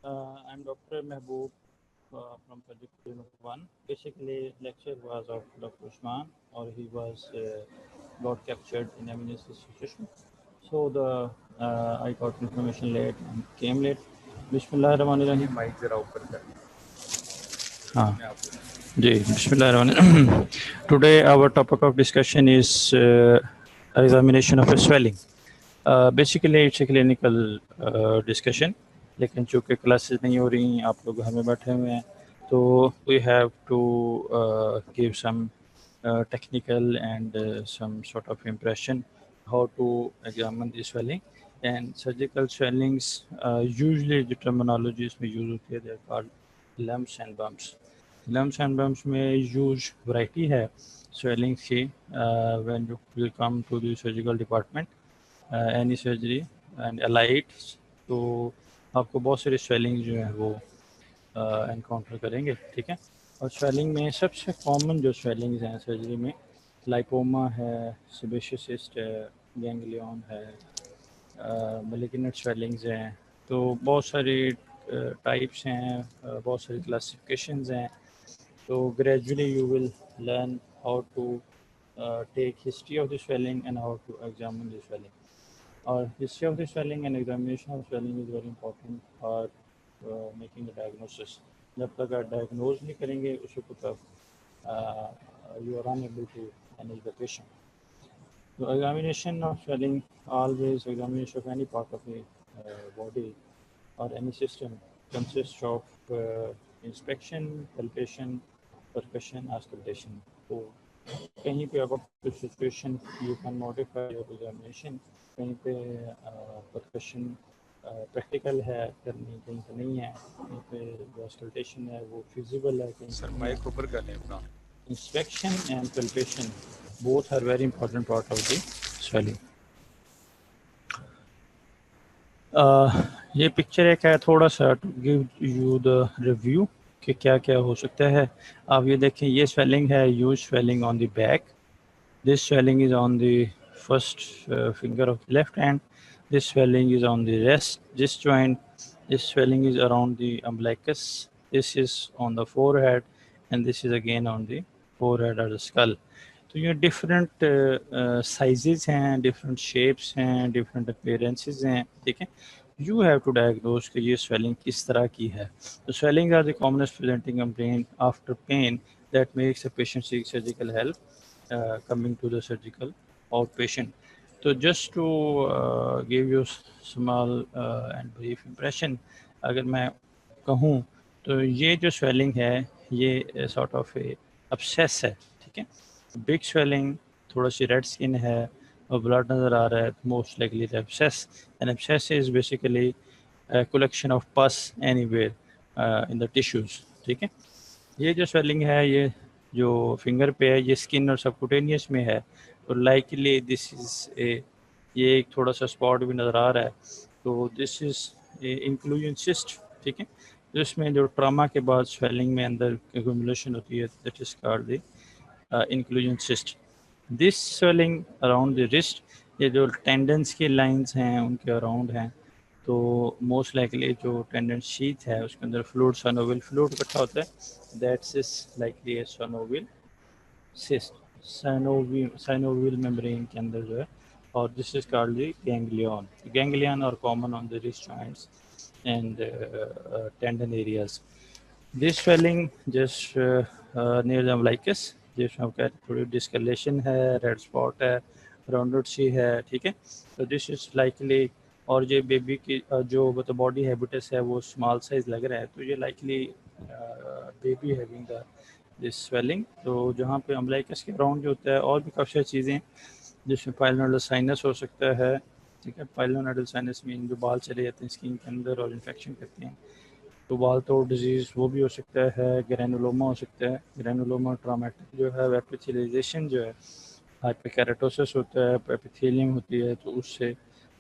I'm Dr. Mehboob from Project Unit 1. Basically, lecture was of Dr. Usman, or he was got captured in emergency situation. So I got information late and came late. Bismillahirrahmanirrahim. Mike जरा ऊपर कर हाँ जी Bismillahirrahmanirrahim. Today our topic of discussion is examination of a swelling. Basically it's a clinical discussion. लेकिन चूँकि classes नहीं हो रही, आप लोग घर में बैठे हुए हैं, तो we have to give some technical and some sort of impression how to examine the swelling. And surgical swellings, usually the terminologies में use होती है, they are called lumps and bumps. Lumps and bumps में huge variety है swellings की. When you will come to the surgical department, any surgery and allied, तो आपको बहुत सारी swelling जो है वो एनकाउंटर करेंगे, ठीक है. और स्वेलिंग में सबसे कॉमन जो स्वेलिंग्स हैं सर्जरी में, लाइपोमा है, सेबेशियस सिस्ट है, गैंग्लियन है, मैलिग्नेंट स्वेलिंग्स हैं. तो बहुत सारी टाइप्स हैं, बहुत सारी क्लासिफिकेशंस हैं. तो gradually you will learn how to take history of the swelling and how to examine the swelling. और history of the swelling and examination of swelling is very important for making a diagnosis. जब तक आप diagnose नहीं करेंगे उस वक्त तक you are unable to manage the patient. तो examination of swelling, always examination of any part of the body और any system consist of inspection, palpation, percussion, auscultation. तो कहीं पे अगर situation you can modify your examination, कहीं पे percussion practical है करनी, कहीं पे नहीं है, कहीं पे जो आस्कल्टेशन है वो फिजिबल है, कहीं सर माइक ऊपर कर लें अपना. Inspection and palpation both are very important part of the swelling. ये पिक्चर एक है, थोड़ा सा to give you the review कि क्या क्या हो सकता है. आप ये देखें, ये स्वेलिंग है, use swelling on the back. This swelling is on the first finger of the left hand. This swelling is on the wrist, this joint. This swelling is around the umbilicus. This is on the forehead, and this is again on the forehead or the skull. तो ये different sizes हैं, different shapes हैं, different appearances हैं, ठीक है. You have to diagnose कि ये swelling किस तरह की है. तो swelling are the commonest presenting complaint after pain that makes a patient seek surgical help coming to the surgical out patient. तो just to give you small and brief impression, अगर मैं कहूँ तो ये जो स्वेलिंग है ये सॉर्ट ऑफ ए अब्सेस है, ठीक है. बिग स्वेलिंग, थोड़ा सी रेड स्किन है और ब्लड नज़र आ रहा है, most likely abscess. And abscess is basically collection of पस एनीवेयर इन द टिश्यूज़, ठीक है. ये जो स्वेलिंग है ये जो फिंगर पे है, ये स्किन और सबकुटेनियस में है. तो लाइकली दिस इज़ ए, ये एक थोड़ा सा स्पॉट भी नज़र आ रहा है. तो this is A inclusion cyst, ठीक है. जिसमें जो ट्रामा के बाद स्वेलिंग में अंदर एक्यूमुलेशन होती है, that is called the inclusion cyst. This swelling around the wrist, ये जो टेंडन्स की लाइंस हैं उनके अराउंड हैं. तो मोस्ट लाइकली जो टेंडन शीथ है उसके अंदर फ्लूइड, साइनोवियल फ्लूइड इकट्ठा होता है, that's is likely a synovial cyst, synovial membrane के अंदर जो है. और this is called the ganglion. Ganglion are common on the wrist joints and tendon areas. This swelling just near the umbilicus, जिसमें आपका थोड़ी डिस्कलेशन है, रेड स्पॉट है, राउंडेड सी है, ठीक है. तो दिस इज लाइकली, और ये बेबी की जो मतलब बॉडी हैबिटस है वो स्मॉल साइज लग रहा है, तो ये likely baby having the this swelling. तो जहाँ पे अम्बिलिकस के अराउंड जो होता है और भी काफ़ी सारी चीज़ें, जिसमें पाइलोनोडल साइनस हो सकता है, ठीक है. पाइलोनोडल साइनस में जो बाल चले जाते हैं स्किन के अंदर और इन्फेक्शन करते हैं, तो बाल तोड़ डिजीज़ वो भी हो सकता है. ग्रैनुलोमा हो सकता है. ग्रैनुलोमा ट्रामेटिक जो है, एपिथेलियलाइजेशन जो है, हाइपरकेराटोसिस होता है, एपिथेलियम होती है, तो उससे.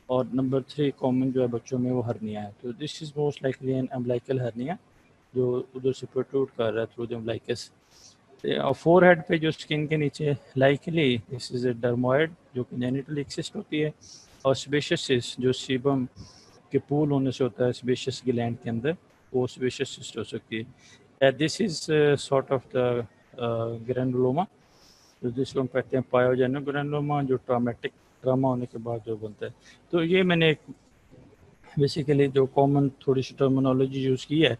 और नंबर 3 कॉमन जो है बच्चों में वो हर्निया है. तो this is most likely an umbilical hernia जो उधर से प्रोट्रूड कर रहा है थ्रू द अम्बिलिकस. और फोर हेड पे जो स्किन के नीचे likely this is a dermoid जो जेनिटल एक्सिस्ट होती है, और स्पेशियस जो सीबम के पूल होने से होता है स्पेशियस ग्लैंड के अंदर, वो सेबेशियस सिस्ट हो सकती है। This is sort of the granuloma, तो जिसको हम कहते हैं पायोजेनिक ग्रैनुलोमा, जो ट्रामेटिक ट्रामा होने के बाद जो बनता है। तो ये मैंने बेसिकली जो कॉमन थोड़ी सी टर्मिनोलॉजी यूज़ की है,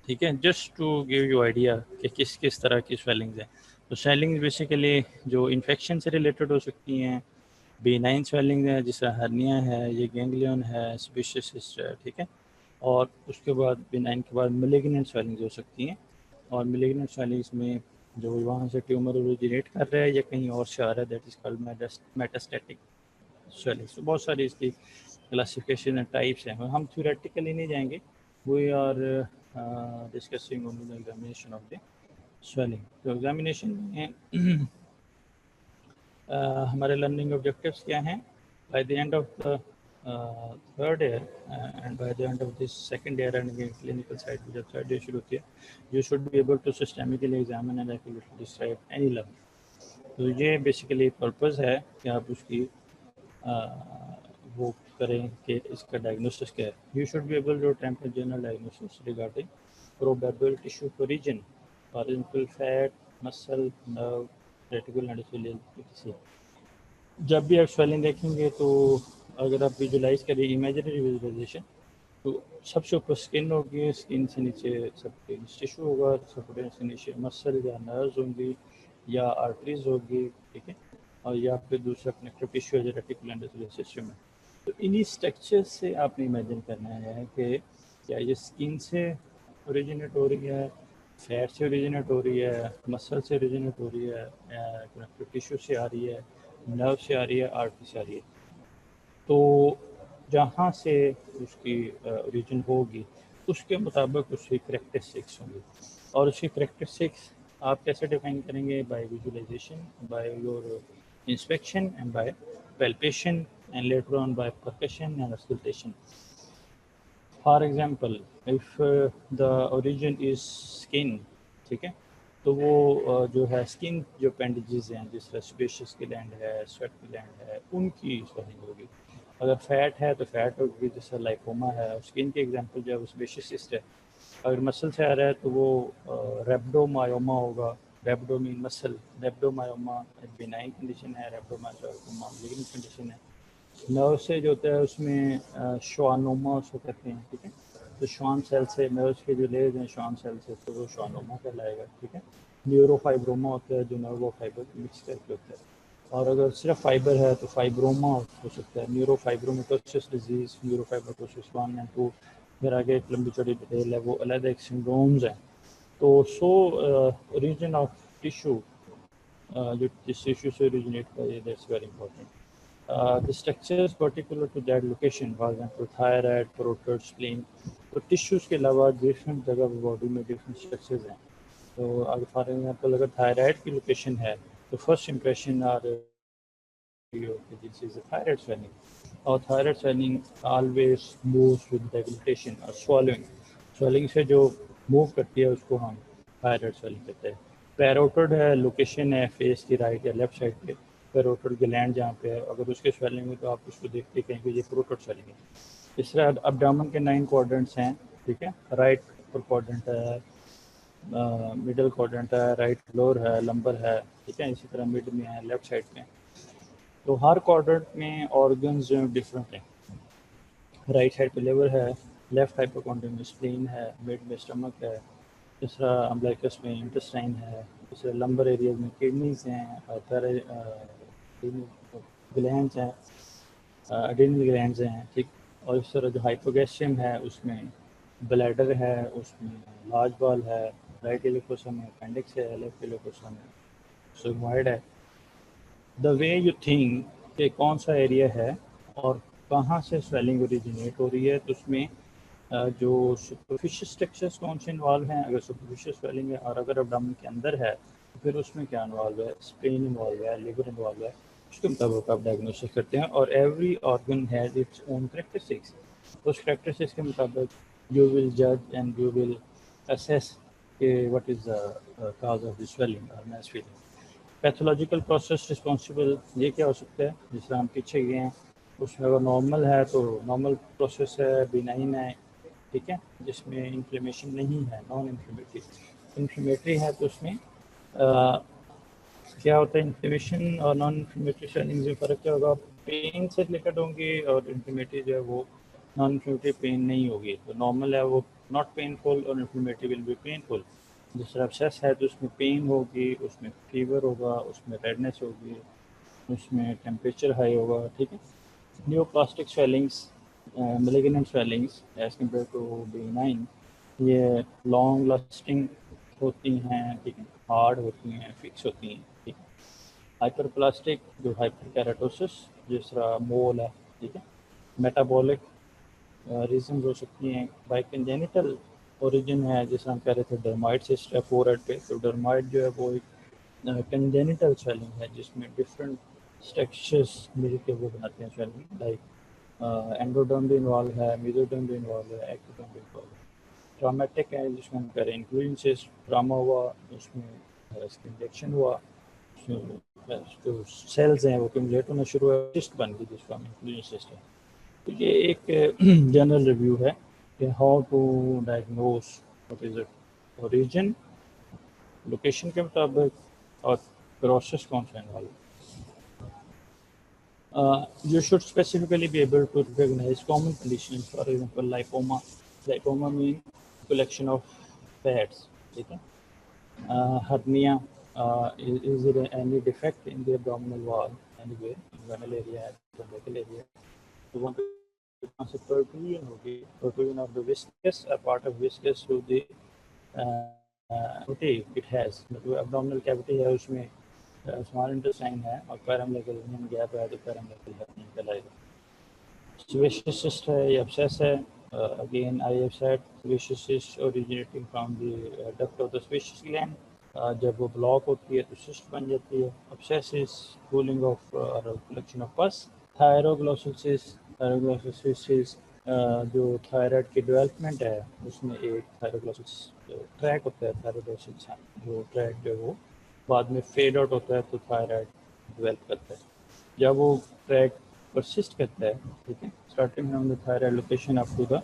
ठीक है, just to give you idea कि किस किस तरह की स्वेलिंग्स हैं। तो स्वेलिंग्स बेसिकली जो इन्फेक्शन से रिलेटेड हो सकती हैं, बेनाइन स्वेलिंग है जिसका हर्निया है, ये गैंग्लियन है, स्पेशियस सिस्ट है, ठीक है। और उसके बाद बेनाइन के बाद मेलिग्नेंट स्वेलिंग्स हो सकती हैं, और मेलिग्नेंट स्वेलिंग्स में जो वहाँ से ट्यूमर ओरिजिनेट कर रहा है या कहीं और से आ रहा है, that is called metastatic swellings. तो बहुत सारी इसकी क्लासिफिकेशन एंड टाइप्स हैं, हम थ्योरेटिकली नहीं जाएंगे, we are discussing only the examination of the swelling. तो एग्जामिनेशन में हमारे लर्निंग ऑब्जेक्टिव्स क्या हैं? By the end of the third year and by the end of this second year and clinical side में जब third year शुरू होती है, you should be able to systemically examine and accurately describe any learning. तो ये basically purpose है कि आप उसकी वो करें कि इसका डायग्नोसिस क्या है। You should be able to attempt a general diagnosis regarding probable tissue origin, for example fat, muscle, nerve, reticular endothelial etc। जब भी आप स्वेलिंग देखेंगे तो अगर आप विजुलाइज करें इमेजिनरी विजुलाइजेशन, तो सबसे ऊपर स्किन होगी, स्किन से नीचे सबक्यूटेनियस टिश्यू होगा, सबक्यूटेनियस से नीचे मसल या नर्व्स होंगी या आर्टरीज होगी, ठीक है, और या फिर दूसरा कनेक्टिव टिश्यू है जो रेटिकुलर एंडोथेलियल सिस्टम है। तो इन्हीं स्ट्रक्चर से आपने इमेजिन करना है कि क्या ये स्किन से ओरिजिनेट हो रही है, फैट से ओरिजिनेट हो रही है, मसल से ओरिजिनेट हो रही है, कनेक्टिव टिश्यू से आ रही है, नर्व से आ रही है, आर्टरी से आ रही है। तो जहाँ से उसकी ओरिजिन होगी उसके मुताबिक उसकी करेक्टरिस्टिक्स होंगी, और उसकी करेक्टरिस्टिक्स आप कैसे डिफाइन करेंगे? By visualisation, by your inspection and by palpation and later on by percussion and auscultation. For example, if the origin is skin, ठीक है, तो वो जो है स्किन जो पेंडेजेस हैं, जिस तरह स्पेशियस ग्लैंड है, स्वेट ग्लैंड है, उनकी स्वेलिंग होगी। अगर फैट है तो फैट होगी, जैसे लाइपोमा है। स्किन के एग्जांपल जो है स्पेशियस सिस्ट है। अगर मसल से आ रहा है तो वो रेब्डोमायोमा होगा, रेब्डो मीन मसल, रेब्डोमायोमा बिनाइन कंडीशन है, रेब्डोमायोमा लिग्निंग कंडीशन है। नर्व से जो होता है उसमें श्वानोमा उसको कहते हैं, ठीक है। तो श्वान सेल से नर्व के जो लेयर्स हैं श्वान सेल से, तो वो श्वानोमा कहलाएगा, ठीक है। न्यूरोफाइब्रोमा होता है जो नर्व और फाइबर मिक्स करके होता है, और अगर सिर्फ फाइबर है तो फाइब्रोमा हो सकता है, न्यूरोफाइब्रोमेटोसिस डिजीज, न्यूरोफाइब्रोमेटोसिस 1 और 2। फिर आगे एक लंबी चौड़ी डिटेल है, वो अलग एक सिंड्रोम्स हैं। तो ओरिजिन ऑफ टिश्यू, जो जिस टिश्यू से ओरिजिनेट कर, that's very important. The structures particular to that location, for example thyroid, parotid, spleen, तो टिश्यूज़ के अलावा डिफरेंट जगह बॉडी में डिफरेंट स्ट्रक्चर्स हैं। तो अगर फॉर एग्जांपल अगर थायराइड की लोकेशन है तो first impression are this is thyroid swelling, और thyroid swelling always moves with deglutition और swallowing। स्वेलिंग से जो मूव करती है उसको हम थायराइड स्वेलिंग कहते हैं। पैरोटिड है, लोकेशन है फेस की राइट या लेफ्ट साइड पे, पैरोटिड ग्लैंड जहाँ पे है, अगर उसके स्वेलिंग में तो आप उसको देखते कहीं कि ये पैरोटिड स्वेलिंग है। इस तरह अब्डामन के 9 क्वाड्रेंट्स हैं, ठीक है। राइट अपर क्वाड्रेंट है, मिडिल क्वाड्रेंट है, राइट लोअर है, लंबर है, ठीक है। इसी तरह मिड में है, लेफ्ट साइड में। तो हर क्वाड्रेंट में ऑर्गन्स जो डिफरेंट हैं। राइट साइड पे लिवर है, लेफ्ट हाइपोकॉन्ड्रियम में स्प्लीन है, मिड में स्टमक है, तीसरा अम्बलिकस में इंटेस्टाइन है, तीसरा लंबर एरिया में किडनीज हैं, ग्लैंड्स हैं, एड्रिनल ग्लैंड्स हैं, ठीक। और इस तरह जो हाइपोगैस्ट्रियम है उसमें ब्लैडर है, उसमें लार्ज बॉल है, राइट इलेक्ट्रोसोम में अपेंडिक्स है, लेफ्ट इलेक्ट्रोसोम में सिग्मॉइड है। द वे यू थिंक कि कौन सा एरिया है और कहाँ से स्वेलिंग ओरिजिनेट हो रही है, तो उसमें जो सुपरफिशियल स्ट्रक्चर्स कौन से इन्वॉल्व हैं। अगर सुपरफिशियल स्वेलिंग है और अगर एब्डोमेन के अंदर है तो फिर उसमें क्या इन्वॉल्व है, स्प्लीन इन्वॉल्व है, लिवर इन्वॉल्व है, उसके मुताबिक आप डायग्नोसिस करते हैं। और every organ has its own characteristics, उस करेक्टरिस्टिक्स के मुताबिक यू विल जज एंड यू विल असेस कि what is the cause of the swelling और mass feeling. Pathological process responsible ये क्या हो सकता है, जिस तरह हम पीछे गए हैं उसमें अगर नॉर्मल है तो नॉर्मल प्रोसेस है, बिनाइन है, ठीक है, जिसमें इन्फ्लेमेशन नहीं है, नॉन इन्फ्लेमेटरी। इन्फ्लेमेटरी है तो उसमें क्या होता है, इन्फ्लेमेशन और नॉन इन्फ्लेमेटरी स्वेलिंग में फ़र्क क्या होगा, पेन से रिलेटेड होंगे, और इन्फ्लेमेटरी जो है वो नॉन इन्फ्लेमेटरी पेन नहीं होगी। तो नॉर्मल है वो नॉट पेनफुल, और इन्फ्लेमेटरी विल बी पेनफुल। दूसरा एब्सेस है तो उसमें पेन होगी, उसमें फीवर होगा, उसमें रेडनेस होगी, उसमें टेम्परेचर हाई होगा, ठीक है। Neoplastic swellings, malignant swellings as compared to benign, ये लॉन्ग लास्टिंग होती हैं, ठीक है, हार्ड होती हैं, फिक्स होती हैं, ठीक है। हाइपरप्लास्टिक जो हाइपरकेराटोसिस, जिस तरह मोल है, ठीक है। मेटाबॉलिक रीजन हो सकती हैं, बाई कंजेनिटल ओरिजिन है, जैसे हम कह रहे थे डर्माइड सिस्ट है फोरहेड पे, तो डर्माइड जो है वो एक कंजेनिटल स्वेलिंग है जिसमें डिफरेंट स्ट्रक्चर्स मिल के वो बनाते हैं स्वेलिंग, लाइक एंडोडर्म भी इन्वॉल्व है, मेसोडर्म भी इन्वॉल्व है, एक्टोडर्म भी इन्वॉल्व है। ट्रामेटिक है जिसमें हम करें इंक्लूडिंग सिस्ट, ट्रामा हुआ, उसमें इसका इंजेक्शन हुआ, जो सेल्स हैं वो एक्यूमुलेट होना शुरू हुआ, सिस्ट बन गई जिसको हम इंक्लूडिंग सिस्ट है। तो ये एक जनरल रिव्यू है कि how to diagnose what is origin, location के मुताबिक, और प्रोसेस कौन सा involve. You should specifically be able to recognize common conditions, for example, lipoma. Lipoma means collection of fats. ठीक है. Hernia, is there any defect in the abdominal wall anywhere, inguinal area, abdominal area? So one concept protrusion होगी, protrusion of the viscus, a part of viscus to the cavity it has, मतलब abdominal cavity है उसमें small intestine है और paramedical gap है, तो paramedical happening कहलाएगा। Sebaceous cyst है या abscess है, again I have said sebaceous cyst originating from the duct of the sebaceous gland, जब वो ब्लॉक होती है तो cyst बन जाती है। Abscess is pooling of or collection of pus। Thyroglossus is जो थायराइड की डेवलपमेंट है उसमें एक थायरोग्लोसिस ट्रैक होता है, थायरोग्लोसिस जो ट्रैक जो है वो बाद में फेड आउट होता है तो थायराइड डेवलप करता है। जब वो ट्रैक परसिस्ट करता है, ठीक है, starting from the thyroid location up to the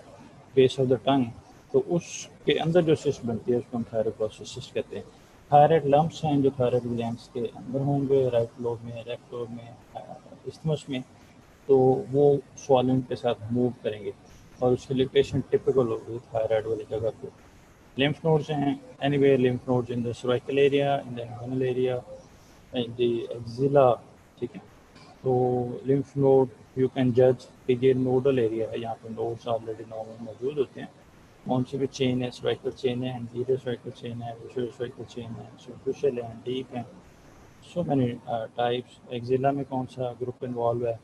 base of the tongue, तो उसके अंदर जो सिस्ट बनती है उसको हम थायरोग्लोसिस सिस्ट कहते हैं। थायराइड लम्प्स हैं जो थायराइड ग्लैंड्स के अंदर होंगे, राइट लोब में, लेफ्ट लोब में, इस्थमस में, तो वो स्वॉलिंग के साथ मूव करेंगे और उसकी लोकेशन टिपिकल होगी थायराइड वाली जगह पे। lymph nodes हैं, anywhere lymph nodes in the cervical area, in the inguinal area, in the axilla, ठीक है। तो lymph node you can judge कि ये nodal area है, यहाँ पे nodes ऑलरेडी नॉर्मल मौजूद होते हैं। कौन सी भी चेन है, cervical chain है, anterior cervical chain है, posterior cervical chain है, superficial है, deep है, so many types। axilla में कौन सा ग्रुप इन्वॉल्व है,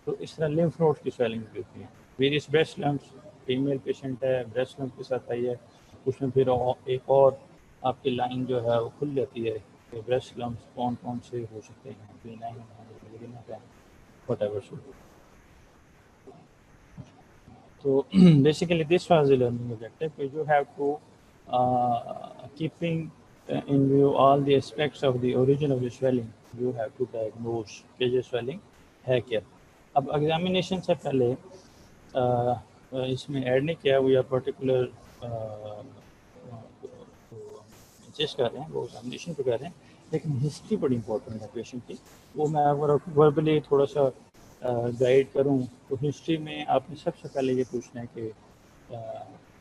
तो इस तरह lymph nodes की swelling भी होती है। Various breast lumps, female patient है, ब्रेस्ट लम्प के साथ आई है, उसमें फिर एक और आपकी लाइन जो है वो खुल जाती है कि ब्रेस्ट लम्प्स कौन कौन से हो सकते हैं, बेनाइन है, whatever. So basically this was the learning objective. You have to keeping in view all the aspects of the origin of the swelling, you have to diagnose कि ये swelling है क्या। अब एग्जामिनेशन से पहले इसमें ऐड नहीं किया, वी आर पर्टिकुलर इंसिस्ट कर रहे हैं, वो एग्जामिनेशन पे कर रहे हैं, लेकिन हिस्ट्री बड़ी इंपॉर्टेंट है पेशेंट की। वो मैं अगर वर्बली थोड़ा सा गाइड करूं तो हिस्ट्री में आपने सबसे पहले ये पूछना है कि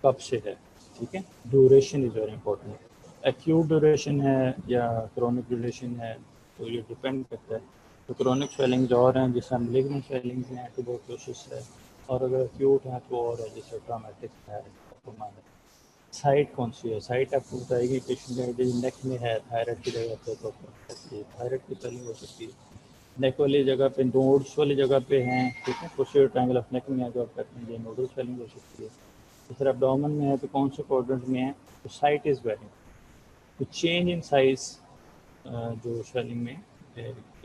कब से है, ठीक है। Duration is very important. Acute duration है या क्रोनिक ड्यूरेशन है, तो ये डिपेंड करता है। तो क्रोनिक स्वेलिंग्स और हैं, जैसे मैलिग्नेंट स्वेलिंग्स हैं, ट्यूबरकुलोसिस है, और अगर एक्यूट है तो और है, जैसे ट्रॉमेटिक है, साइट कौन सी है, साइट आपको बताएगी पेशेंट का, नेक में है थायराइड की जगह पे तो थायराइड की स्वेलिंग हो सकती है। नेक वाली जगह पे, नोड्स वाली जगह पे हैं, ठीक है, पोस्टीरियर ट्रायंगल ऑफ नेक में है, जो आप कहते हैं ये नोडल स्वेलिंग हो सकती है। इस तरह एब्डोमेन में है तो कौन से क्वाड्रेंट में है, तो साइट इज़ वेरी। तो चेंज इन साइज जो स्वेलिंग में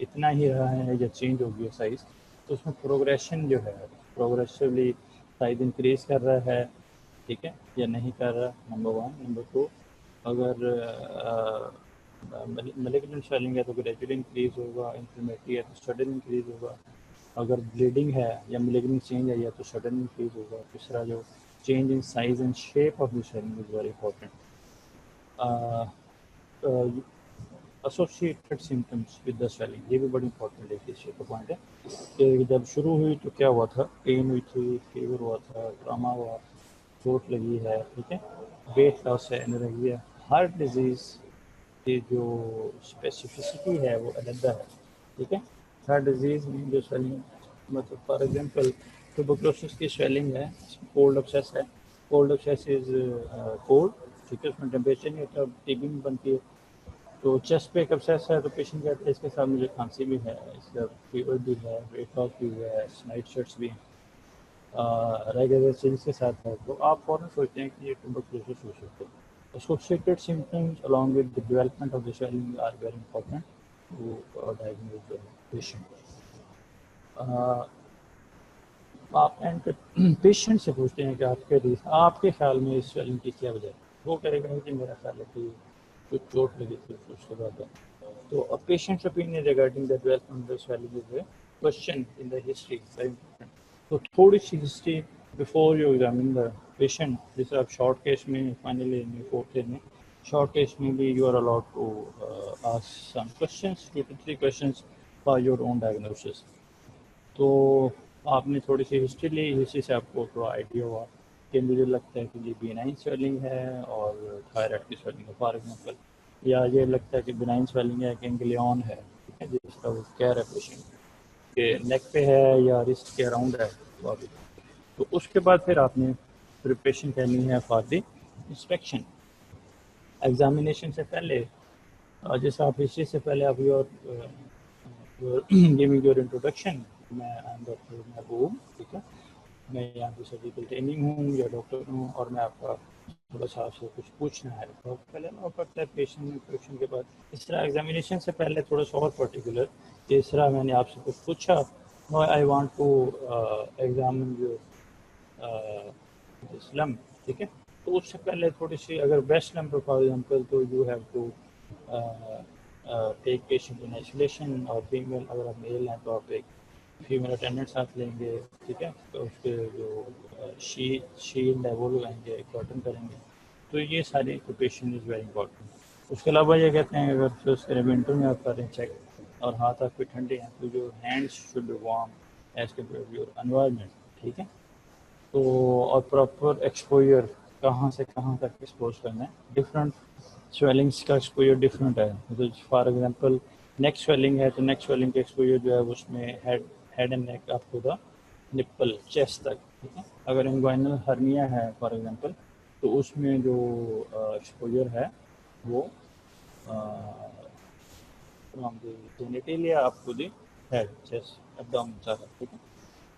इतना ही रहा है या चेंज हो गया साइज, तो उसमें प्रोग्रेशन जो है प्रोग्रेसिवली साइज इंक्रीज कर रहा है, ठीक है, या नहीं कर रहा, नंबर वन। नंबर टू, अगर मैलिग्नेंट स्वेलिंग है तो ग्रेजुअली इंक्रीज होगा, इन्फ्लेमेटरी है तो सडन इंक्रीज होगा, अगर ब्लीडिंग है या मैलिग्नेंट चेंज है या तो सडन इंक्रीज होगा। तीसरा जो change in size and shape of the swelling is very important. Associated symptoms with the swelling, ये भी बड़ी इंपॉर्टेंट है, इस का पॉइंट है कि जब शुरू हुई तो क्या हुआ था, पेन हुई थी, फीवर हुआ था, ट्रामा हुआ, चोट लगी है, ठीक है, वेट लॉस है, एनोरेक्सिया, हार्ट डिजीज़ की जो स्पेसिफिसिटी है वो अलग है, ठीक है। हार्ट डिजीज़ में जो स्वेलिंग, मतलब फॉर एग्जांपल ट्यूबरकुलोसिस की स्वेलिंग है, कोल्ड एब्सेस है, कोल्ड एब्सेस इज़ कोल्ड, ठीक है, उसमें टेम्परेचर नहीं होता, टीबी में बनती है। तो चेस्ट पे एक एब्सेस है तो पेशेंट कहते हैं इसके साथ मुझे खांसी भी है, इसका फीवर भी है, वेट लॉस भी हुआ है, नाइट स्वेट्स भी हैं, रेगुलर चेंज के साथ है, तो आप फ़ौरन सोचते हैं कि ये ट्यूबरकुलोसिस हो सकता है। Associated symptoms along with the development of the swelling are very important to diagnose the patient. आप एंड पेशेंट से पूछते हैं कि आपके ख्याल में इस स्वेलिंग की क्या वजह है, वो कहेगा कि मेरा ख्याल है कि कुछ चोट लगी थी उसके बाद है। तो a patient's opinion regarding the development of the swelling is a question in the history, very important. तो थोड़ी सी history before you examine the patient, जैसे आप शॉर्ट केस में फाइनल ईयर में, फोर्थ ईयर में, शॉर्ट केस में भी you are allowed to ask some questions, 2 to 3 questions for your own diagnosis. तो आपने थोड़ी सी हिस्ट्री ली, हिस्ट्री से आपको थोड़ा आइडिया हुआ कि मुझे लगता है कि ये बेनाइन स्वेलिंग है और थायराइड की स्वेलिंग है फॉर एग्जांपल, या ये लगता है कि बेनाइन स्वेलिंग है, गैंग्लियन है, ठीक है, जिसका वो कह रहा है पेशेंट के नेक पे है या रिस्ट के अराउंड है, तो उसके बाद फिर आपने प्रिपरेशन करनी है फॉर द इंस्पेक्शन। एग्जामिनेशन से पहले, जैसे आप हिस्ट्री से पहले आप योर गिविंग योर इंट्रोडक्शन, मैं आई एम डॉक्टर महबूब, ठीक है, मैं यहाँ पे सर्जिकल ट्रेनिंग हूँ या डॉक्टर हूँ और मैं आपका थोड़ा सा आपसे कुछ पूछना है, तो पहले ना पड़ता है पेशेंट इंट्रोडक्शन के बाद। इस तरह एग्जामिनेशन से पहले थोड़ा सा और पर्टिकुलर, इस तरह मैंने आपसे कुछ पूछा, no I want to examine your lump, ठीक है, तो उससे पहले थोड़ी सी अगर ब्रेस्ट लम्प फॉर एग्जांपल, तो you have to take patient in isolation, और फीमेल अगर आप मेल हैं तो आप एक फीमेल अटेंडेंट साथ लेंगे, ठीक है, तो उसके जो शील्ड है वो लगाएंगे, कॉटन करेंगे, तो ये सारी प्रिपरेशन इज़ वेरी इंपॉर्टेंट। उसके अलावा ये कहते हैं अगर फिर उसके विंटर में आप करें चेक और हाथ आपके ठंडे हैं तो जो hands should be warm as compared to your environment, ठीक है। तो और प्रॉपर एक्सपोजर, कहाँ से कहाँ तक एक्सपोज करना है, डिफरेंट स्वेलिंग्स का एक्सपोजर डिफरेंट है, मतलब फॉर एग्जांपल नेक स्वेलिंग है तो नेक स्वेलिंग का एक्सपोजर जो है उसमें head and neck up to the nipple, chest तक, ठीक है। अगर इंग्वाइनल हर्निया है फॉर एग्जांपल, तो उसमें जो एक्सपोजर है वो from the genitalia up to the head, chest, abdomen सारा, ठीक है।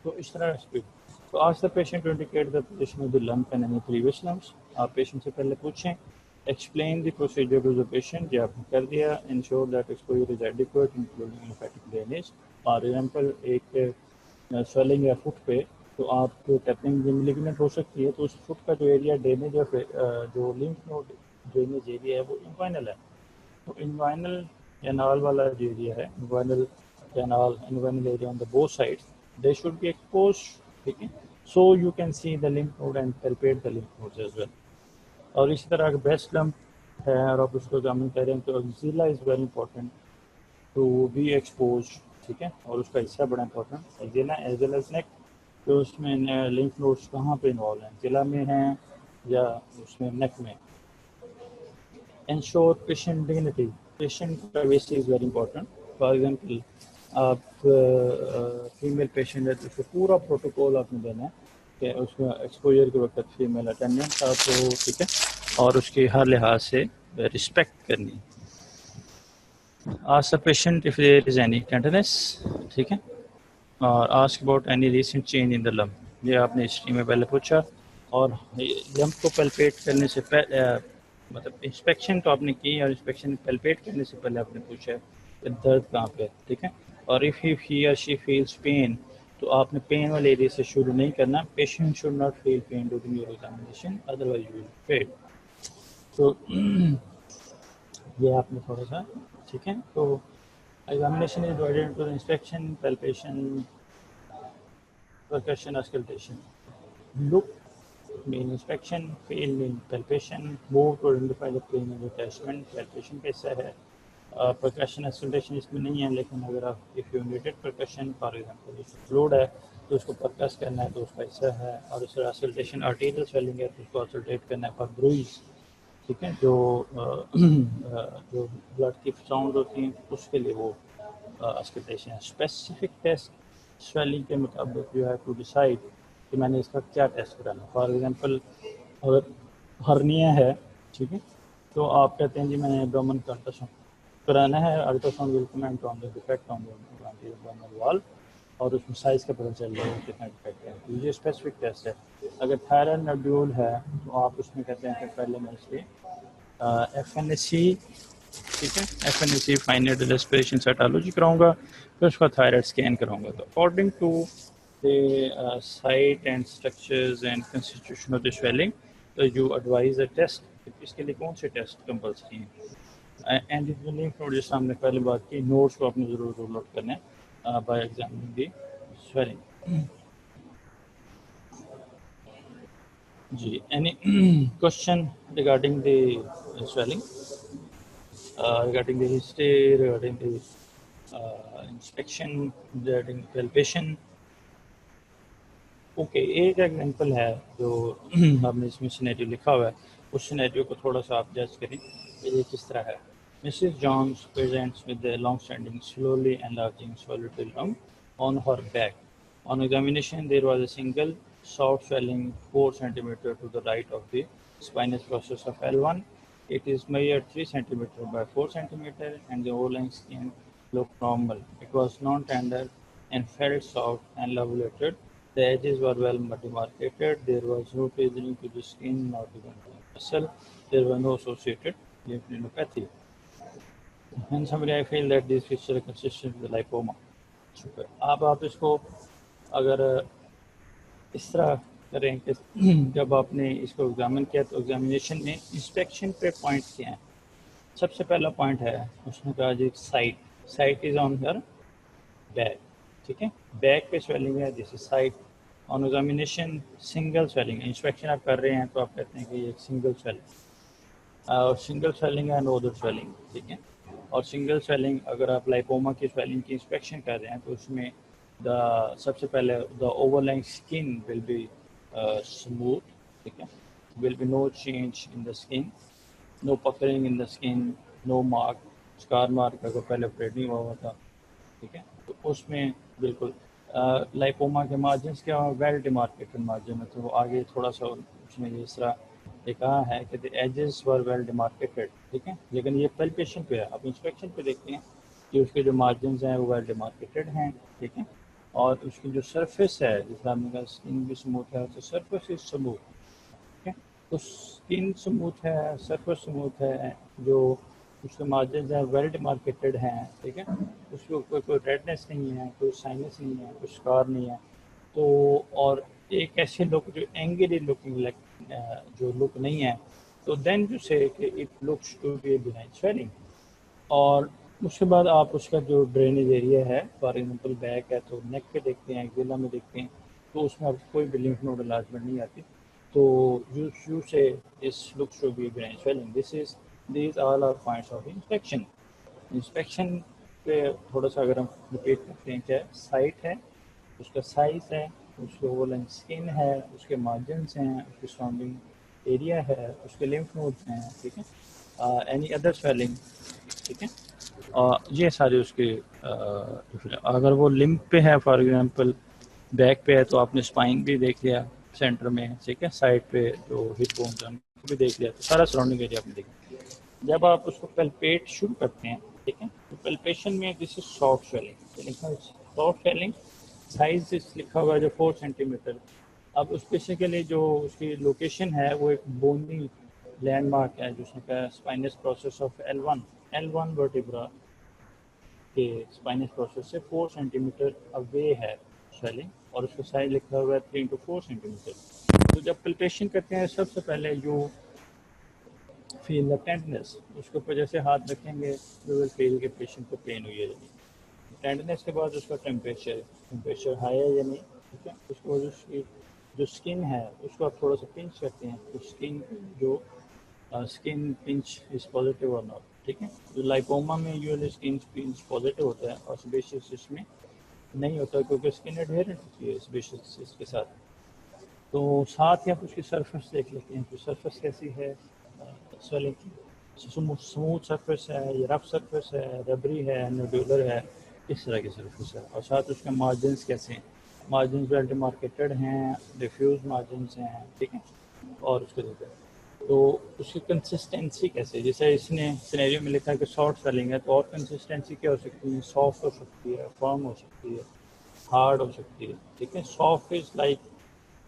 तो इस तरह स्पीड। तो ask the patient to indicate the position of the lump and any previous lumps, आप पेशेंट से पहले पूछें, explain the procedure to the patient, ये आपने कर दिया, ensure that exposure is adequate including lymphatic drainage. For example एक swelling है फुट पे, तो आप टैपिंग लिगामेंट हो सकती है, तो उस फुट का जो एरिया ड्रेनेज है, जो लिम्फ नोड ड्रेनेज एरिया है वो इन्वाइनल है, तो इन्वाइनल कैनाल वाला जो एरिया है, inguinal canal, inguinal area on the both sides, they should be exposed, ठीक है, so you can see the lymph node and palpate the lymph nodes as well। और इसी तरह अगर ब्रेस्ट लम्प है और आप उसको एग्जामिन कर रहे हैं तो axilla is very important to be expose, ठीक है, और उसका हिस्सा बड़ा important axilla as well as neck, तो उसमें लिम्फ नोड्स कहाँ पे इन्वॉल्व हैं, जिला में हैं या उसमें नेक में। ensure patient dignity, patient privacy is very important। For example आप फीमेल पेशेंट है तो उसको पूरा प्रोटोकॉल आपने देना है कि उसको एक्सपोजर के वक्त फीमेल अटेंडेंट साथ हो, ठीक है, और उसकी हर लिहाज से रिस्पेक्ट करनी। Ask the patient if there is any tenderness, ठीक है, और ask about any recent change in the lump, ये आपने हिस्ट्री में पहले पूछा। और लम्प को पैल्पेट करने से पहले, मतलब इंस्पेक्शन तो आपने की और इंस्पेक्शन पैल्पेट करने से पहले आपने पूछा कि दर्द कहाँ पे, ठीक है, और इफ़ ही और शी फील्स पेन, तो आपने पेन वाले एरिया से शुरू नहीं करना, patient should not feel pain during your examination otherwise you will fail. तो ये आपने थोड़ा सा, ठीक है, तो examination is divided into inspection, palpation, percussion, auscultation. Look mean inspection, fail mean palpation, move to identify the pain of attachment, palpation कैसा है, percussion acceleration इसमें नहीं है, लेकिन अगर आप if you needed percussion for example fluid है तो उसको परकस करना है तो उसका ऐसा है, और इस तरह acceleration arterial swelling है तो उसको accelerate करना है for bruise, ठीक है, जो जो ब्लड की साउंड होती हैं उसके लिए वो अस्कटेशन है। स्पेसिफिक टेस्ट स्वेलिंग के मुताबिक यू हैव टू डिसाइड कि मैंने इसका क्या टेस्ट कराना है। फॉर एग्जांपल अगर हर्निया है, ठीक है, तो आप कहते हैं जी मैंने एब्डोमेन का अल्ट्रासाउंड कराना है, ultrasound will comment on the defect on the abdominal wall और उसमें साइज़ का पता चल जाएगा कितना डिफेक्ट है, तो ये स्पेसिफिक टेस्ट है। अगर थायराइड नोड्यूल है तो आप उसमें कहते हैं कि पहले मैं इसके FNAC, ठीक है, FNAC फाइनाइट रेस्पिरेशन साइटोलॉजी कराऊंगा, फिर उसका थायराइड स्कैन कराऊंगा। तो according to the site and structures and constitution of the swelling, तो यू एडवाइज अ टेस्ट, इसके लिए कौन से टेस्ट कंपल्सरी हैं। एंड जो लिम्फ नोड, जैसे हमने पहले बात की, नोड्स को आपने ज़रूर रूल आउट करना है बाय एग्जामिनिंग द स्वेलिंग। जी, any question regarding the swelling, regarding the history, regarding the inspection, regarding palpation? Okay, एक एग्जांपल है जो आपने इसमें सिनेरियो लिखा हुआ है, उस सिनेरियो को थोड़ा सा आप जज करें कि ये किस तरह है। Mrs Johns presents with the long standing slowly enlarging solitary lump on her back. On examination, there was a single soft swelling 4 centimeter to the right of the spinous process of L1. It is measured 3 centimeter by 4 centimeter and the overlying skin looked normal. It was non-tender and felt soft and lobulated. The edges were well demarcated. There was no tearing to the skin nor to the muscle. There was no associated lymphadenopathy. In summary, I feel that this picture is consistent with the lipoma. शुक्र। अब आप इसको अगर इस तरह करें कि जब आपने इसको एग्जामिन किया तो एग्जामिनेशन में इंस्पेक्शन पे पॉइंट क्या हैं। सबसे पहला पॉइंट है, उसने कहा जी site is on her back, ठीक है, बैक पे स्वेलिंग है, this is site. On examination single swelling, inspection आप कर रहे हैं तो आप कहते हैं कि ये एक सिंगल स्वेलिंग है, नो अदर स्वेलिंग, ठीक है। और सिंगल स्वेलिंग अगर आप लाइपोमा की स्वेलिंग की इंस्पेक्शन कर रहे हैं तो उसमें सबसे पहले the overlying skin will be smooth, ठीक है, will be no change in the skin, no puckering in the skin, no mark, scar mark अगर पहले ऑपरेट नहीं हुआ था, ठीक है, तो उसमें बिल्कुल लाइपोमा के मार्जिन क्या वेल डिमार्केटेड मार्जिन है, तो आगे थोड़ा सा उसमें इस तरह ये कहा है कि the edges were well demarcated, ठीक है, लेकिन ये पल्पेशन पे है। अब इंस्पेक्शन पे देखते हैं कि उसके जो मार्जिन हैं वो वेल डिमार्केटेड हैं, ठीक है, और उसकी जो सरफेस है, जैसे आपने कहा स्किन भी स्मूथ है, तो सरफेस इज स्मूथ, ठीक है, तो स्किन स्मूथ है, सरफेस स्मूथ है, जो उसके मार्जिन हैं वेल डिमार्केटेड हैं, ठीक है, उसको कोई रेडनेस नहीं है, कोई साइनस नहीं है, कोई स्कार नहीं है, तो और एक ऐसे लुक जो एंगली लुकिंग लाइक जो लुक नहीं है, तो देन यू से कि it looks to be benign swelling. और उसके बाद आप उसका जो ड्रेनेज एरिया है, फॉर एग्जांपल बैक है तो नेक पे देखते हैं, एक्जिला में देखते हैं, तो उसमें आपको कोई भी लिम्फ नोड एनलार्जमेंट नहीं आती, तो you say this looks to be benign swelling. These all are points of inspection. Inspection पे थोड़ा सा अगर हम रिपीट करते हैं, क्या साइट है, उसका साइज है, उसके ओवरलाइन स्किन है, उसके मार्जिन्स हैं, उसके सराउंडिंग एरिया है, उसके लिम्फ नोड्स हैं, ठीक है, एनी अदर स्वेलिंग, ठीक है, ये सारे उसके अगर वो लिम्फ पे है, फॉर एग्जांपल बैक पे है, तो आपने स्पाइन भी देख लिया सेंटर में, ठीक है, साइड पे जो हिप बोन्स हैं उनको भी देख लिया, तो सारा सराउंडिंग एरिया आपने देखा। जब आप उसको पल्पेट शुरू करते हैं, ठीक है, तो पल्पेशन में this is soft swelling, soft swelling, size लिखा हुआ है जो 4 सेंटीमीटर। अब उस बेसिकली जो उसकी लोकेशन है वो एक बोनी लैंडमार्क है, जो उसने spinous process of L1 vertebra के स्पाइनस प्रोसेस से 4 सेंटीमीटर अवे है स्वेलिंग, और उसका साइज लिखा हुआ है 3 to 4 सेंटीमीटर। तो जब पल्पेशन करते हैं सबसे पहले जो फील द टेंडनेस, उसके ऊपर जैसे हाथ रखेंगे यू विल फील के पेशेंट को पेन हुई है, टेंडनेस के बाद उसका टेम्परेचर हाई है या नहीं, ठीक है, उसको उसकी जो स्किन है उसको आप थोड़ा सा पिंच करते हैं तो स्किन जो स्किन पिंच इज पॉजिटिव और नॉट, ठीक है। जो लाइपोमा में यूजुअली स्किन पिंच पॉजिटिव होता है और सेबेशियस सिस्ट में नहीं होता क्योंकि स्किन एडहेरेंट होती है सेबेशियस सिस्ट के साथ। तो साथ ही आप उसकी सरफेस देख लेते हैं कि सरफेस कैसी है स्वेलिंग की, स्मूथ सरफेस है या रफ सरफेस है, रबरी है, नोड्यूलर है, इस तरह की सरफेस है। और साथ उसके मार्जिन्स कैसे हैं, मार्जिन्स वेल डिमार्केटेड हैं, डिफ्यूज मार्जिन्स हैं, ठीक है। और उसके देते तो उसकी कंसिस्टेंसी कैसे, जैसे इसने सिनेरियो में लिखा है कि शॉर्ट स्वेलिंग है तो और कंसिस्टेंसी क्या हो सकती है, सॉफ्ट हो सकती है, फर्म हो सकती है, हार्ड हो सकती है, ठीक है। Soft is like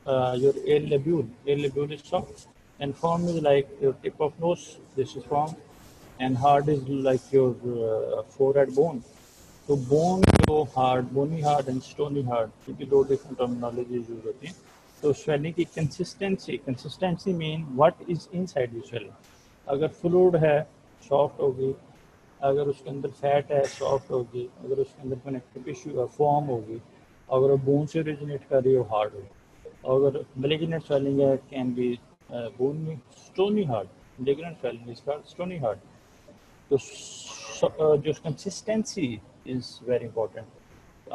your air labule is soft, and firm is like your tip of nose, this is firm, and hard is like your forehead bone. तो बोन जो hard, bony hard and stony hard, क्योंकि दो different terminologies use होती हैं। तो swelling की consistency, consistency mean what is inside the swelling. अगर fluid है सॉफ्ट होगी, अगर उसके अंदर फैट है सॉफ्ट होगी, अगर उसके अंदर कनेक्टिव टिश्यू है फॉर्म होगी, अगर बोन से ओरिजिनेट कर रही हो हार्ड होगी। अगर malignant swelling है can be bone stony hard, malignant swelling is called stony hard. तो जो कंसिस्टेंसी इज वेरी इंपॉर्टेंट।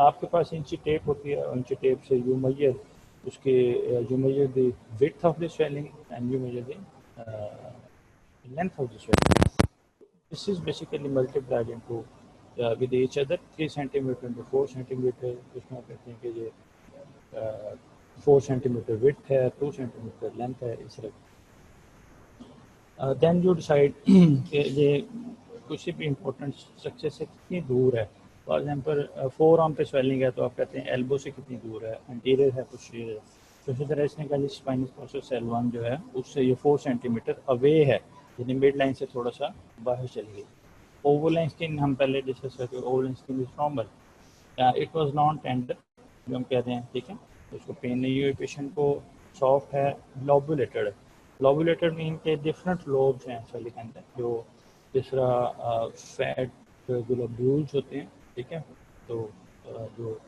आपके पास इंची टेप होती है, इंची टेप से यू मेजर उसके you measure the width of the swelling and you measure the length of the swelling. This is basically multiplied into with each other 3 centimetre to 4 centimetre. उसमें कहते हैं कि ये 4 सेंटीमीटर विड्थ है, 2 centimetre length है, इस तरह। देन यू डिसाइड कि ये किसी भी इम्पोर्टेंट स्ट्रक्चर से कितनी दूर है। फॉर एग्जांपल फोर आर्म पे स्वेलिंग है तो आप कहते हैं एल्बो से कितनी दूर है, एंटीरियर है, पोस्टीरियर है। तो इसी तरह इसने कहा स्पाइनस प्रोसेस L1 जो है उससे ये 4 सेंटीमीटर अवे है, यानी मिड लाइन से थोड़ा सा बाहर चली गई। ओवरलाइन स्किन हम पहले डिस्कस करते हैं, overline skin is normal, it was non tender जो हम कहते हैं, ठीक है। उसको पेन नहीं हुई पेशेंट को, सॉफ्ट है, लोबुलेटेड है। लोबुलेटेड मीन के डिफरेंट लोब्स हैं सेल के अंदर, जो जिस तरह फैट ग्लोब्यूल्स होते हैं, ठीक है। तो जो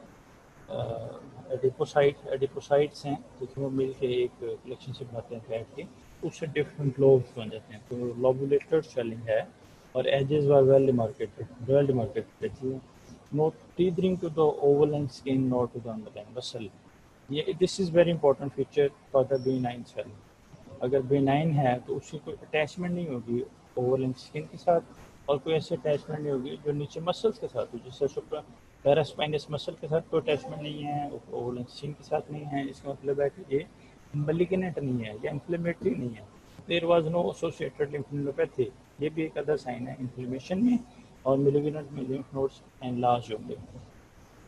एडिपोसाइट्स हैं, तो वो मिल के एक कलेक्शन से बनाते हैं फैट की, उससे डिफरेंट लोब्स बन जाते हैं। तो लोबुलेटेड स्वेलिंग है और edges were well demarcated, not teething to the overlying skin nor to the underlying muscle. ये this is very important feature for the benign swelling. अगर benign है तो उसकी कोई अटैचमेंट नहीं होगी ओवरलाइन स्किन के साथ और कोई ऐसी अटैचमेंट नहीं होगी जो नीचे मसल्स के साथ हो, जैसे सुप्रा पैरास्पाइनस मसल के साथ कोई अटैचमेंट नहीं है, ओवरलाइन स्किन के साथ नहीं है। इसका मतलब है कि ये मलिग्नेंट नहीं है या इन्फ्लेमेटरी नहीं है। देयर वाज नो एसोसिएटेड लिम्फोडेनोपैथी, ये भी एक अदर साइन है इन्फ्लेमेशन में, और मिलिग्नेंट में लिम्फ नोड्स एनलार्ज होंगे।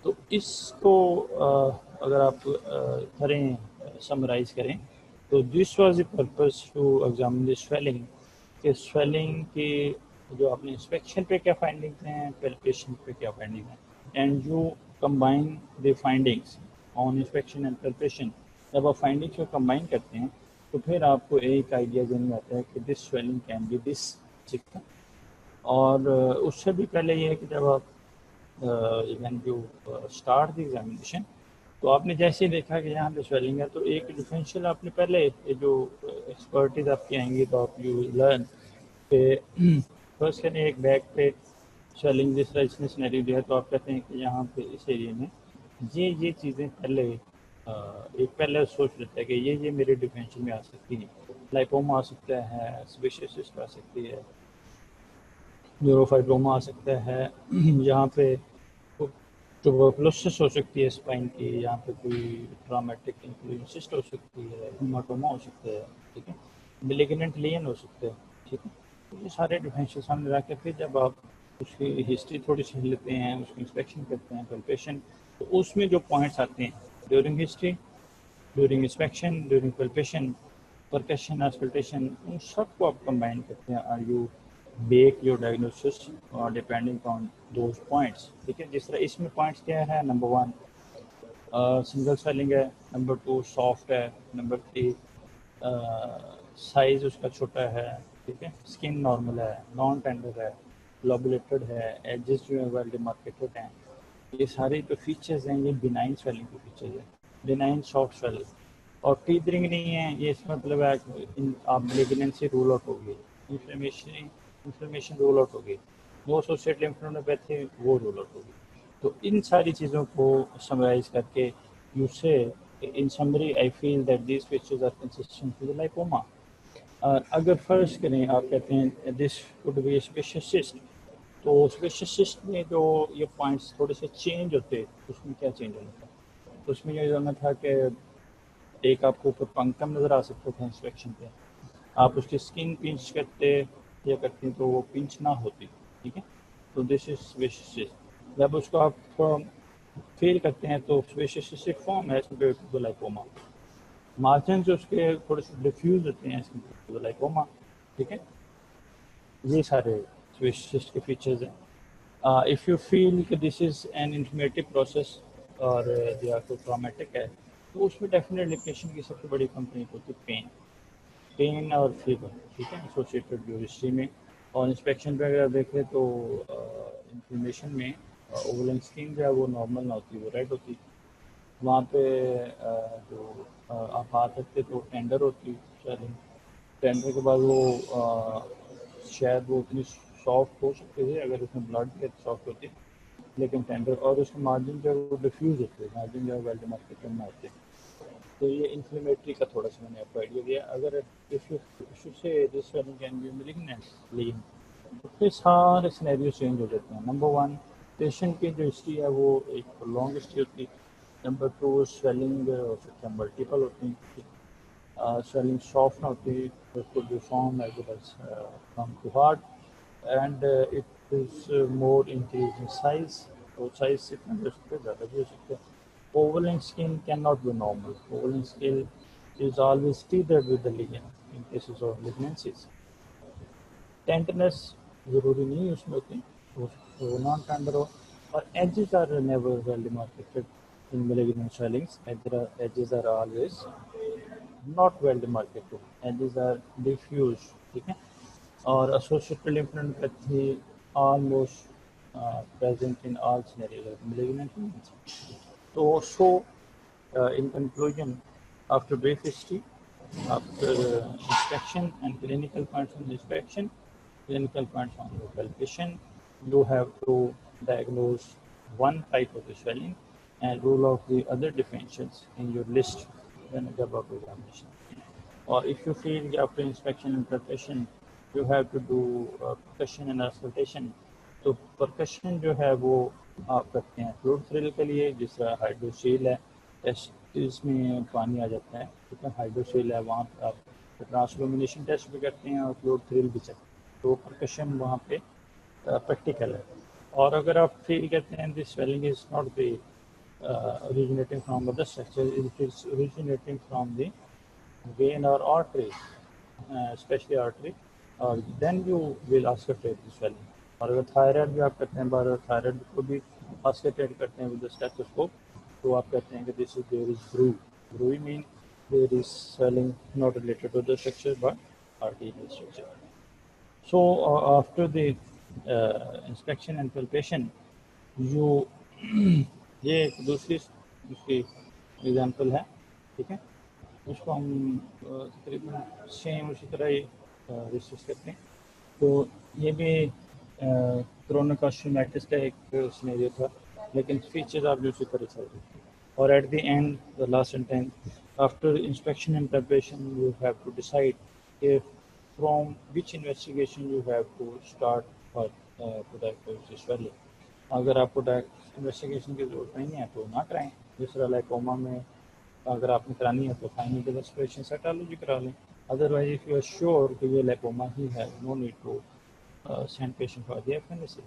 तो इसको अगर आप करें समराइज करें तो this was the purpose to examine the swelling, कि स्वेलिंग की जो आपने इंस्पेक्शन पे क्या फाइंडिंग्स हैं, पैल्पेशन पे क्या फाइंडिंग है, and you combine the findings on inspection and palpation. जब आप फाइंडिंग्स को कंबाइन करते हैं तो फिर आपको एक आइडिया देने आता है कि this swelling can be this, ठीक है। और उससे भी पहले ये है कि जब आप when you start the examination तो आपने जैसे ही देखा कि यहाँ पे स्वेलिंग है तो एक डिफरेंशियल आपने पहले जो एक्सपर्टीज आपकी आएंगी तो आप यू लर्न पे फर्स्ट करें एक बैक पे स्वेलिंग जिस तरह इसने सिनेरियो दिया तो आप कहते हैं कि यहाँ पे इस एरिया में ये चीज़ें पहले एक पहले सोच लेते हैं कि ये मेरे डिफरेंशियल में आ सकती है। लाइपोमा आ सकता है, सेबेशियस सिस्ट आ सकती है, न्यूरोफाइब्रोमा आ सकता है, यहाँ पे ट्यूबरकुलोसिस हो सकती है स्पाइन की, यहाँ पे कोई ट्रॉमेटिक इंफ्लुएंसिस्ट हो सकती है, हेमाटोमा हो सकता है, ठीक है, मेलिग्नेंट लीजन हो सकता है, ठीक है। तो ये सारे डिफरेंशियल सामने रख के फिर जब आप उसकी हिस्ट्री थोड़ी सी लेते हैं, उसकी इंस्पेक्शन करते हैं, पैल्पेशन, तो उसमें जो पॉइंट्स आते हैं during history, during inspection, during palpation, percussion, auscultation, उन सबको आप कंबाइन करते हैं। Are you bake your diagnosis depending on those points, ठीक है। जिस तरह इसमें पॉइंट्स क्या है, नंबर 1 सिंगल स्वेलिंग है, नंबर 2 सॉफ्ट है, नंबर 3 साइज उसका छोटा है, ठीक है, स्किन नॉर्मल है, नॉन टेंडर है, लोबुलेटेड है, एजेस जो है वेल डिमार्केटेड हैं। ये सारे जो फीचर्स हैं ये बिनाइन स्वेलिंग के फीचर्स हैं, बिनाइन सॉफ्ट स्वेलिंग। और टीदरिंग नहीं है, ये इसका मतलब है आप मेलिग्नेंसी रूल आउट होगी, इन्फ्लेमेशन रूल आउट होगी, नो एसोसिएटेड लिम्फोडेनोपैथी वो रूल आउट होगी। तो इन सारी चीज़ों को समराइज करके you say in summary I feel that these features are consistent with lipoma. अगर फर्ज करें आप कहते हैं this would be sebaceous cyst, तो स्पेशियस सिस्ट में जो ये पॉइंट्स थोड़े से चेंज होते, उसमें क्या चेंज होना था? तो उसमें ये होना था कि एक आपको ऊपर पंकम नज़र आ सकता था इंस्पेक्शन पे, आप उसकी स्किन पिंच करते या करते तो वो पिंच ना होती, ठीक है। तो दिस इज स्पेशियस सिस्ट। जब उसको आप फील करते हैं तो स्पेशियस सिस्टिक फॉर्म है as compared to the lipoma. Margin जो उसके थोड़े से डिफ्यूज होते हैं as compared to the lipoma, ठीक है। ये सारे स्पेशियस के फीचर्स हैं। इफ़ यू फील कि this is an informative process और या कोई ट्रॉमेटिक है, तो उसमें डेफिनेटली पेशेंट की सबसे बड़ी कंप्लेंट होती है पेन और फीवर, ठीक है, एसोसिएटेड जो हिस्ट्री में। और इंस्पेक्शन पे अगर आप देखें तो इन्फ्लेमेशन में ओवलन स्किन जो है वो नॉर्मल ना होती, वो रेड होती। वहाँ पे जो आप हाथ रखते तो टेंडर होती स्वेलिंग, टेंडर के बाद वो शायद वो उतनी सॉफ्ट हो सकती है अगर उसमें ब्लड के सॉफ्ट होती, लेकिन टेंडर और उसके मार्जिन जो है वो डिफ्यूज होते हैं, मार्जिन जो है वेल डिमार्केटेड में होते हैं। तो ये इन्फ्लेमेटरी का थोड़ा सा मैंने आपको आइडिया दिया। अगर if you say this swelling can be malignant, लेकिन तो फिर सारे सिनेरियो चेंज हो जाते हैं। नंबर वन, पेशेंट की जो हिस्ट्री है वो एक लॉन्ग हिस्ट्री होती है। नंबर टू, स्वेलिंग हो सकता है मल्टीपल होती है, swelling soft not the it could be formed as well as from the heart, and it is more increase in size, तो size से कम हो सकते हैं, ज़्यादा भी हो सकते हैं। Oval skin cannot be normal, oval skin is always tethered with the ligament in cases of malignancies। Tenderness ज़रूरी नहीं है उसमें होती, वो नॉन टेंडर हो। और edges are never well demarcated in malignant swellings, edges are always not well demarcated, edges are diffuse, ठीक है। और associated lymphadenopathy almost present in all scenarios of malignant tumors। तो in conclusion, after brief history, after inspection and clinical points on the inspection, clinical points on the palpation, you have to diagnose one type of the swelling and rule out the other definitions in your list when जब आप examination। or if you feel after inspection and palpation you have to do percussion and auscultation, तो percussion जो है वो आप करते हैं fluid thrill के लिए, जिस तरह हाइड्रोसील है, टेस्ट में पानी आ जाता है, ठीक है, हाइड्रोसील है, वहाँ पर आप ट्रांसलुमिनेशन टेस्ट भी करते हैं और फ्लूइड थ्रिल भी चेक, तो परकशन वहाँ पे प्रैक्टिकल है। और अगर आप फील करते हैं this swelling is not the originating from other structure, it is originating from the vein or artery, especially artery, और then you will auscultate the swelling। और अगर थायराइड भी आप करते हैं, बार बार थायराइड को भी auscultate करते हैं विद द स्टेथोस्कोप, तो आप कहते हैं कि this is there is bruit mean there is swelling not related to the structure but arterial structure। So after the inspection and palpation, you ये एक दूसरी एग्जांपल है, ठीक है, उसको हम तकरीबन सेम उसी तरह ही डिस्कस करते हैं। तो ये भी कोरोना कॉस्ट्यूमाइटिस का एक सिनेरियो था, लेकिन फीचर्स आप उसी तरह चल रहे थे। और at the end the last sentence, after inspection and preparation you have to decide if from which investigation you have to start for to diagnose swelling। अगर आपको इन्वेस्टिगेशन की जरूरत नहीं है तो ना कराएं। जिस तरह लाइकोमा में अगर आपने करानी है तो फाइनल एक्सप्रेशन साइटोलॉजी करा लें। Otherwise if you are sure कि ये लाइकोमा ही है, no need to send patient for the FNAC.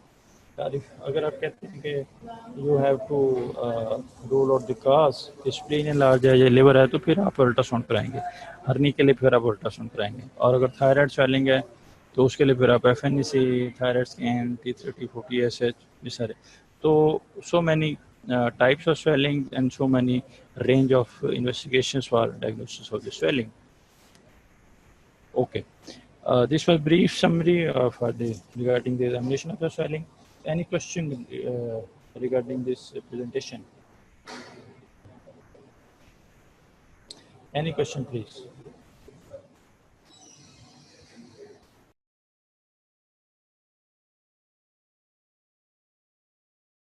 अगर आप कहते हैं कि you have to rule out the cause, spleen enlarge है या लिवर है, तो फिर आप अल्ट्रासाउंड कराएंगे। हर्नी के लिए फिर आप अल्ट्रासाउंड कराएंगे। और अगर थायराइड स्वेलिंग है तो उसके लिए फिर आप FNAC, thyroid scan, T30, 40SH, ये सारे। तो so many types of swelling and so many range of investigations for diagnosis of the swelling. Okay, this was brief summary for the regarding the examination of the swelling. Any question regarding this presentation? Any question, please?